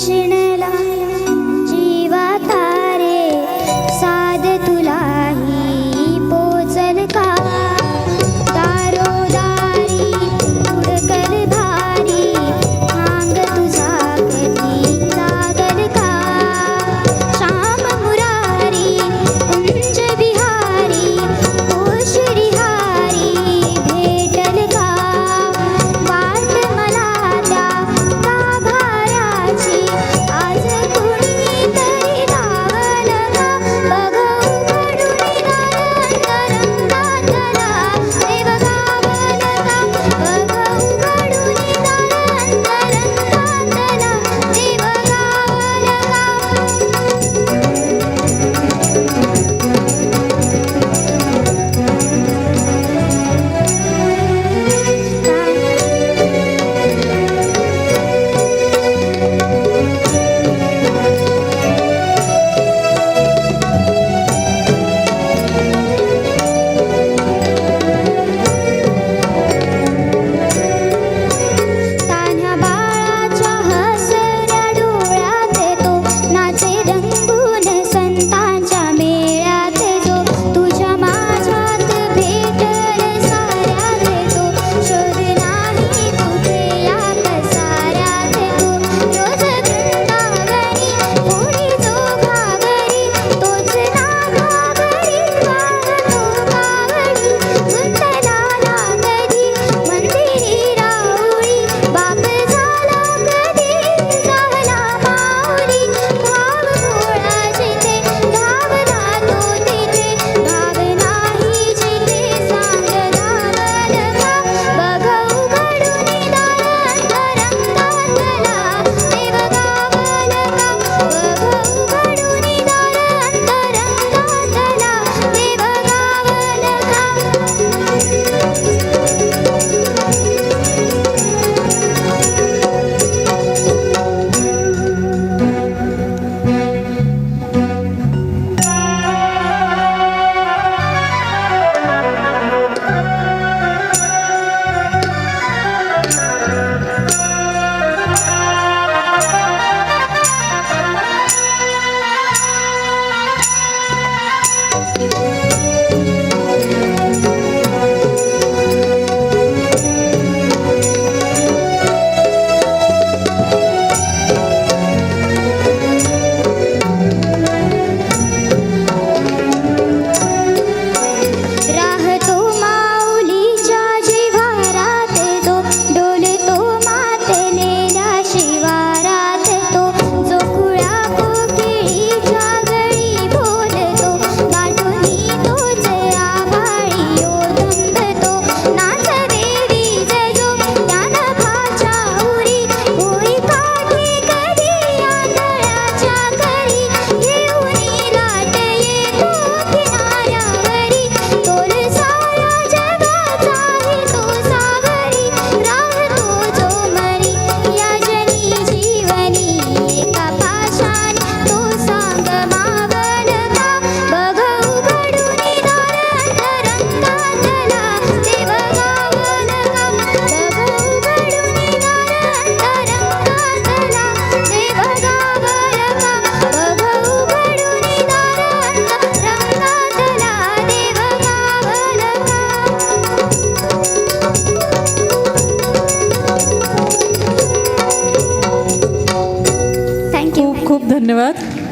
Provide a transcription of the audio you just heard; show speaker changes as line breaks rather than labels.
शिणला जीवा तारे साध तुलाही पोचल का दारोदारी उडकल भारी हांग तुझा कधी जागल का श्याम मुरारी कुंज बिहारी श्रीहारी भेटल का वाट मला त्या गाभाराची आज कुणी तरी धावल का बघ उघडून दार अंतरंगातला देव गावल का बघ उघडून दार अंतरंगातला देव तान्ह्या बाळाच्या हसऱ्या डोळ्यात तो नाचे रंगून संतांच्या मेळ्यात जो तुझ्या माझ्यात भेटल साऱ्यात तो शोध नाही कुठे या पसाऱ्यात तो रोज वृंदावनी कोणी जो घागरी तोच ना घागरी वाहतो कावडी गुंतला ना कधी मंदिरी राऊळी बाप झाला कधी झाला माऊली भाव भोळा जिथे धावला तो तिथे भाव नाही जिथे सांग धावल का बघ उघडून दार अंतरंगातला देव गावल का बघ उघडून दार अंतरंगातला देव राहतो माऊलीच्या जिव्हारात तो डोलतो मातलेल्या शिवारात तो जो खुळा कोकिळीच्या गळी बोलतो गाठोनी तोच आभाळी ओथंबतो नाच देवी जो त्या नभाच्या उरी होई काठी कधी आंधळ्याच्या घरी घेऊनी लाट येतो किनाऱ्यावरी तोल साऱ्या जगाचाही तो सावरी राहतो जो मरी या जनी जीवनी एका पाशाने तो सांग मावल का बघ उघडून दार अंतरंगातला देव गावल का बघ उघडून दार अंतरंगातला देव गावल का बघ उघडून दार अंतरंगातला देव गावल का थँक्यू
खूप खूप धन्यवाद.